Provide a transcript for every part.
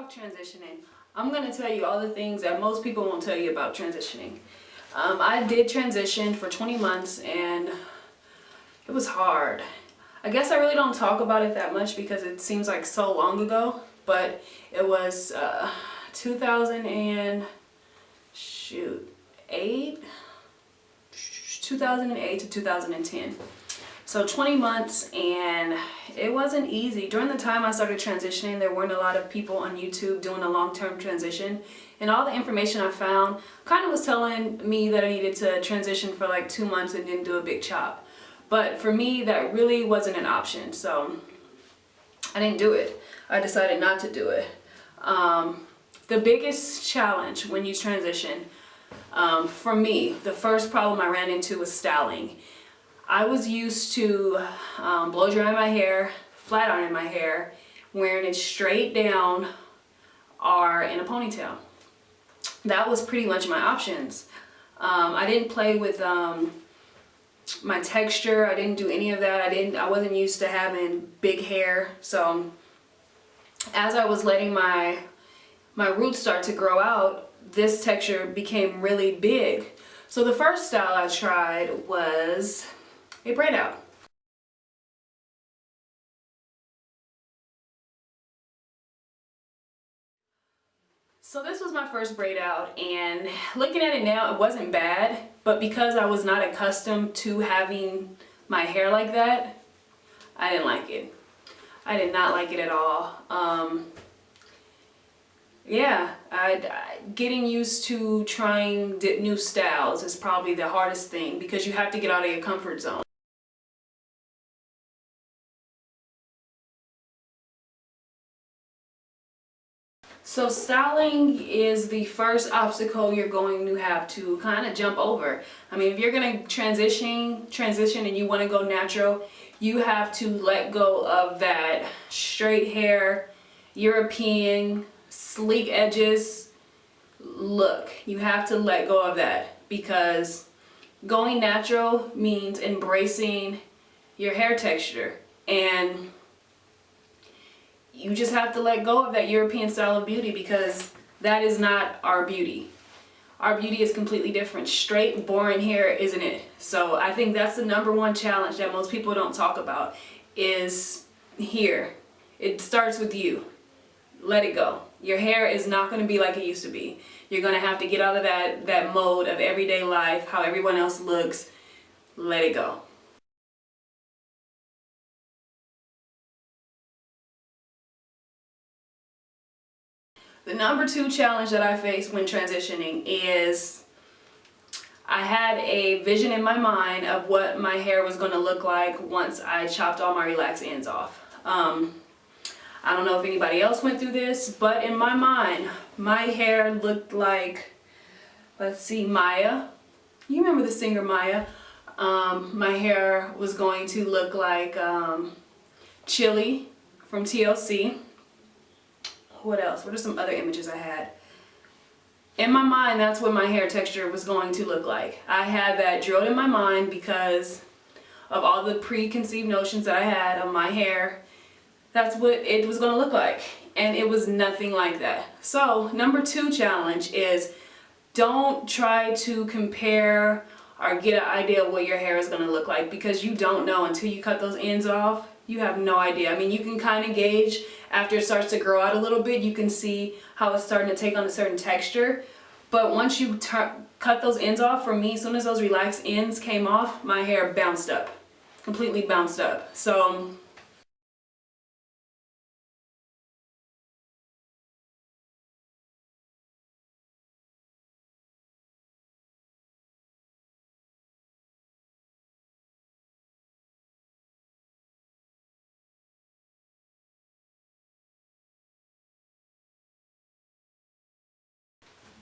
talk transitioning, I'm going to tell you all the things that most people won't tell you about transitioning. I did transition for 20 months and it was hard. I guess I really don't talk about it that much because it seems like so long ago, but it was 2008 to 2010. So 20 months, and it wasn't easy. During the time I started transitioning, there weren't a lot of people on YouTube doing a long-term transition, and all the information I found kind of was telling me that I needed to transition for like 2 months and then do a big chop. But for me, that really wasn't an option, so I didn't do it. I decided not to do it. The biggest challenge when you transition, for me, the first problem I ran into was styling. I was used to blow drying my hair, flat ironing my hair, wearing it straight down or in a ponytail. That was pretty much my options. I didn't play with my texture. I didn't do any of that. I wasn't used to having big hair. So as I was letting my roots start to grow out, this texture became really big. So the first style I tried was a braid out. So this was my first braid out, and looking at it now, it wasn't bad, but because I was not accustomed to having my hair like that, I didn't like it. I did not like it at all. Getting used to trying new styles is probably the hardest thing because you have to get out of your comfort zone. So styling is the first obstacle you're going to have to kind of jump over. I mean, if you're going to transition and you want to go natural, you have to let go of that straight hair, European, sleek edges look. You have to let go of that because going natural means embracing your hair texture, and you just have to let go of that European style of beauty because that is not our beauty. Our beauty is completely different. Straight, boring hair isn't it. So I think that's the #1 challenge that most people don't talk about is here. It starts with you. Let it go. Your hair is not going to be like it used to be. You're going to have to get out of that mode of everyday life, how everyone else looks. Let it go. The #2 challenge that I faced when transitioning is I had a vision in my mind of what my hair was going to look like once I chopped all my relaxed ends off. I don't know if anybody else went through this, but in my mind, my hair looked like, let's see, Maya. You remember the singer Maya? My hair was going to look like Chili from TLC. What else? What are some other images I had? In my mind, that's what my hair texture was going to look like. I had that drilled in my mind because of all the preconceived notions that I had of my hair. That's what it was going to look like, and it was nothing like that. So #2 challenge is don't try to compare or get an idea of what your hair is going to look like because you don't know until you cut those ends off. You have no idea. I mean, you can kind of gauge after it starts to grow out a little bit. You can see how it's starting to take on a certain texture. But once you cut those ends off, for me, as soon as those relaxed ends came off, my hair bounced up. Completely bounced up. So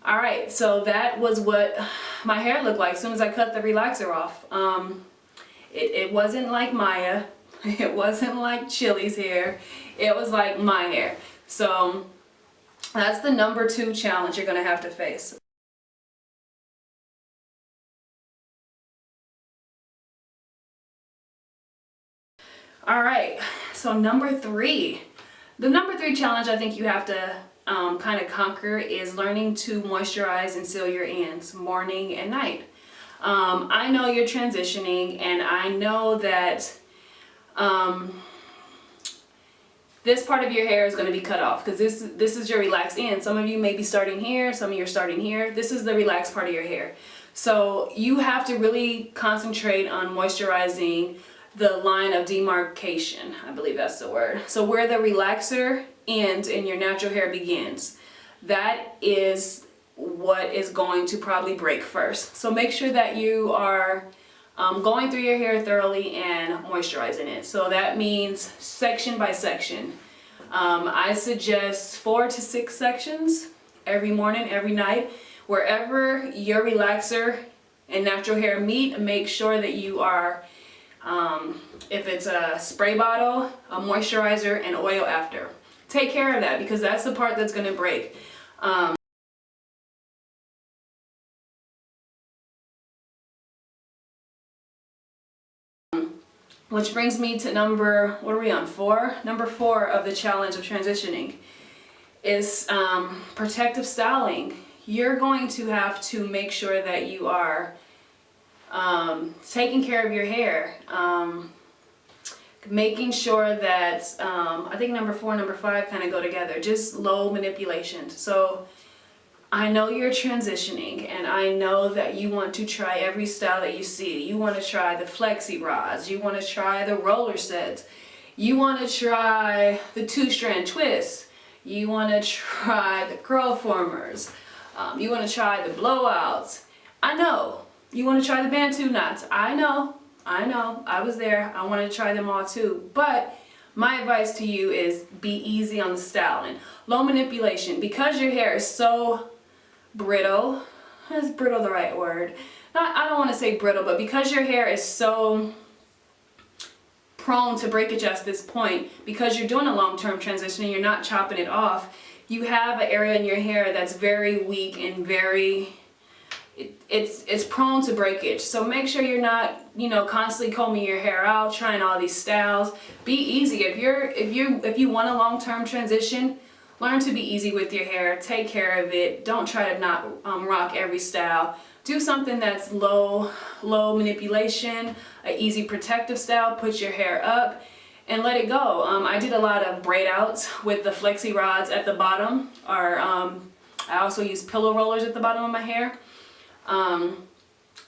alright, so that was what my hair looked like as soon as I cut the relaxer off. It wasn't like Maya, it wasn't like Chili's hair, it was like my hair. So that's the #2 challenge you're going to have to face. Alright, so #3. The #3 challenge I think you have to kind of conquer is learning to moisturize and seal your ends morning and night. I know you're transitioning, and I know that this part of your hair is going to be cut off because this is your relaxed end. Some of you may be starting here, some of you are starting here. This is the relaxed part of your hair. So you have to really concentrate on moisturizing the line of demarcation. I believe that's the word. So where the relaxer ends and your natural hair begins, that is what is going to probably break first. So make sure that you are going through your hair thoroughly and moisturizing it. So that means section by section. I suggest 4 to 6 sections every morning, every night. Wherever your relaxer and natural hair meet, make sure that you are, if it's a spray bottle, a moisturizer, and oil after. Take care of that because that's the part that's going to break. Which brings me to number, what are we on, 4? Number 4 of the challenge of transitioning is protective styling. You're going to have to make sure that you are taking care of your hair. Making sure that, I think number 4 and number 5 kind of go together, just low manipulation. So I know you're transitioning, and I know that you want to try every style that you see. You want to try the flexi rods, you want to try the roller sets, you want to try the 2-strand twists, you want to try the curl formers, you want to try the blowouts. I know. You want to try the Bantu knots. I know, I was there. I wanted to try them all too. But my advice to you is be easy on the styling. Low manipulation. Because your hair is so brittle, is brittle the right word? I don't want to say brittle, but because your hair is so prone to breakage at this point, because you're doing a long-term transition and you're not chopping it off, you have an area in your hair that's very weak and very, it's prone to breakage. So make sure you're not, constantly combing your hair out, trying all these styles. Be easy. If you want a long-term transition, learn to be easy with your hair. Take care of it. Don't try to not rock every style. Do something that's low manipulation, an easy protective style. Put your hair up and let it go. I did a lot of braid outs with the flexi rods at the bottom, or I also use pillow rollers at the bottom of my hair.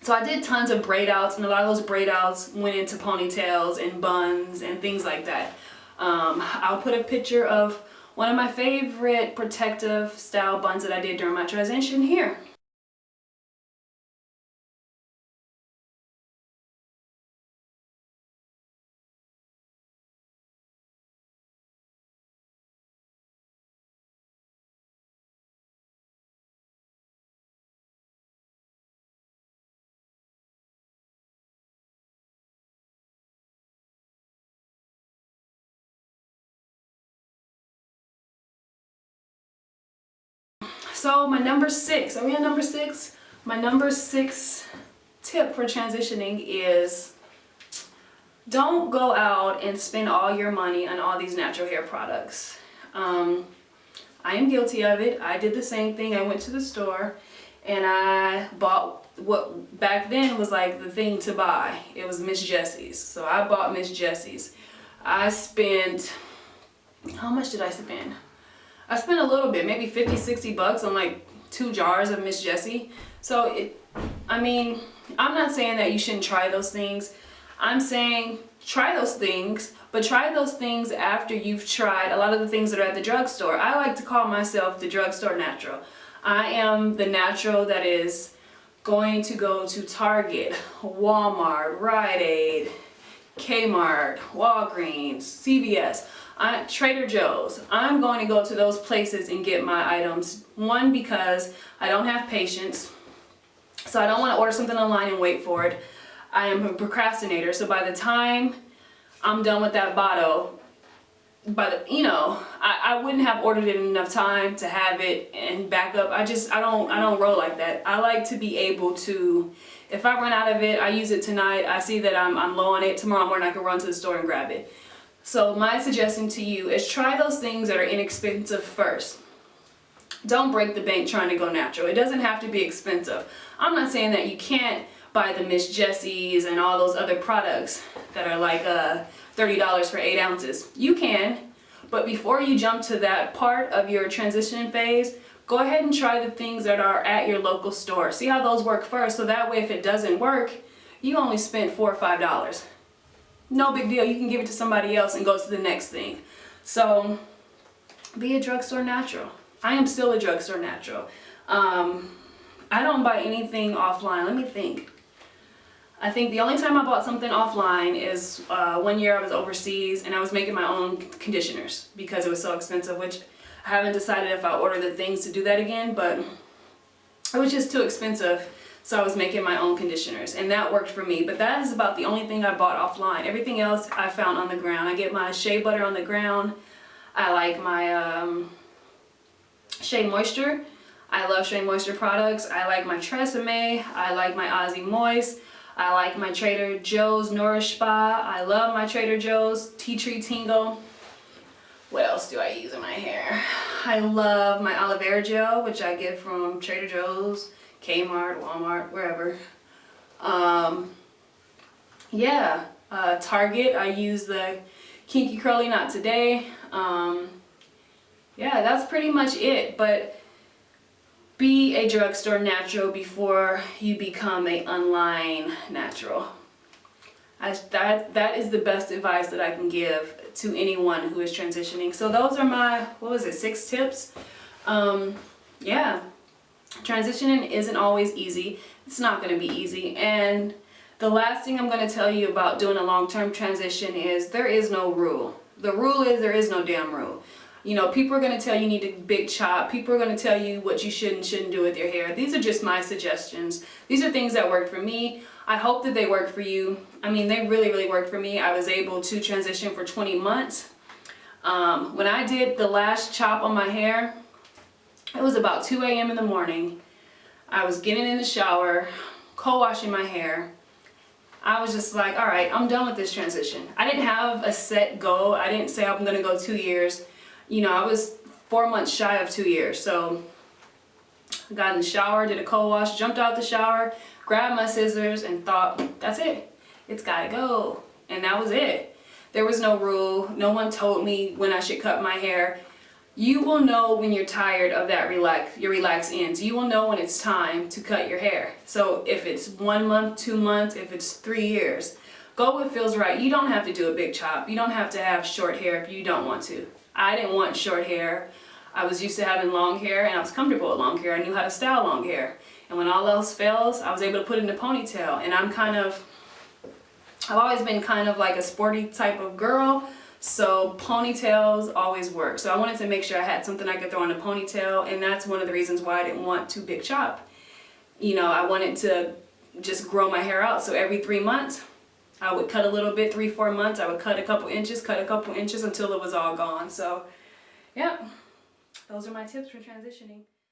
So I did tons of braid outs, and a lot of those braid outs went into ponytails and buns and things like that. I'll put a picture of one of my favorite protective style buns that I did during my transition here. So my number 6, are we on number 6? My number 6 tip for transitioning is don't go out and spend all your money on all these natural hair products. I am guilty of it. I did the same thing. I went to the store and I bought what back then was like the thing to buy. It was Miss Jessie's. So I bought Miss Jessie's. I spent, how much did I spend? I spent a little bit, maybe 50, 60 bucks on like 2 jars of Miss Jessie. So I'm not saying that you shouldn't try those things. I'm saying try those things, but try those things after you've tried a lot of the things that are at the drugstore. I like to call myself the drugstore natural. I am the natural that is going to go to Target, Walmart, Rite Aid, Kmart, Walgreens, CVS, Trader Joe's. I'm going to go to those places and get my items. One, because I don't have patience, so I don't want to order something online and wait for it. I am a procrastinator, so by the time I'm done with that bottle, I wouldn't have ordered it in enough time to have it and back up. I don't roll like that. I like to be able to, if I run out of it, I use it tonight, I see that I'm low on it, tomorrow morning I can run to the store and grab it. So my suggestion to you is try those things that are inexpensive first. Don't break the bank trying to go natural. It doesn't have to be expensive. I'm not saying that you can't buy the Miss Jessie's and all those other products that are like $30 for 8 ounces. You can, but before you jump to that part of your transition phase, go ahead and try the things that are at your local store. See how those work first, so that way if it doesn't work, you only spent $4 or $5. No big deal. You can give it to somebody else and go to the next thing. So be a drugstore natural. I am still a drugstore natural. I don't buy anything offline. Let me think. I think the only time I bought something offline is one year I was overseas and I was making my own conditioners because it was so expensive, which I haven't decided if I order the things to do that again, but it was just too expensive. So I was making my own conditioners and that worked for me. But that is about the only thing I bought offline. Everything else I found on the ground. I get my shea butter on the ground. I like my Shea Moisture. I love Shea Moisture products. I like my Tresemme. I like my Aussie Moist. I like my Trader Joe's Nourish Spa. I love my Trader Joe's Tea Tree Tingle. What else do I use in my hair? I love my aloe vera gel, which I get from Trader Joe's, Kmart, Walmart, wherever. Target, I use the Kinky Curly Knot Today. Yeah, that's pretty much it. But be a drugstore natural before you become a online natural. That is the best advice that I can give to anyone who is transitioning. So those are my, 6 tips? Yeah, transitioning isn't always easy. It's not going to be easy. And the last thing I'm going to tell you about doing a long-term transition is there is no rule. The rule is there is no damn rule. You know, people are going to tell you need to big chop. People are going to tell you what you should and shouldn't do with your hair. These are just my suggestions. These are things that work for me. I hope that they work for you. I mean, they really, really worked for me. I was able to transition for 20 months. When I did the last chop on my hair, it was about 2 a.m. in the morning. I was getting in the shower, co-washing my hair. I was just like, all right, I'm done with this transition. I didn't have a set goal. I didn't say I'm going to go 2 years. You know, I was 4 months shy of 2 years. So I got in the shower, did a co-wash, jumped out the shower, grabbed my scissors and thought, that's it. It's gotta go. And that was it. There was no rule. No one told me when I should cut my hair. You will know when you're tired of that your relax ends. You will know when it's time to cut your hair. So if it's 1 month, 2 months, if it's 3 years, go what feels right. You don't have to do a big chop. You don't have to have short hair if you don't want to. I didn't want short hair. I was used to having long hair and I was comfortable with long hair. I knew how to style long hair. And when all else fails, I was able to put it in a ponytail. And I've always been kind of like a sporty type of girl. So ponytails always work. So I wanted to make sure I had something I could throw in a ponytail. And that's one of the reasons why I didn't want to big chop. You know, I wanted to just grow my hair out. So every 3 months, I would cut a little bit. 3-4 months, I would cut a couple inches until it was all gone. So, yeah, those are my tips for transitioning.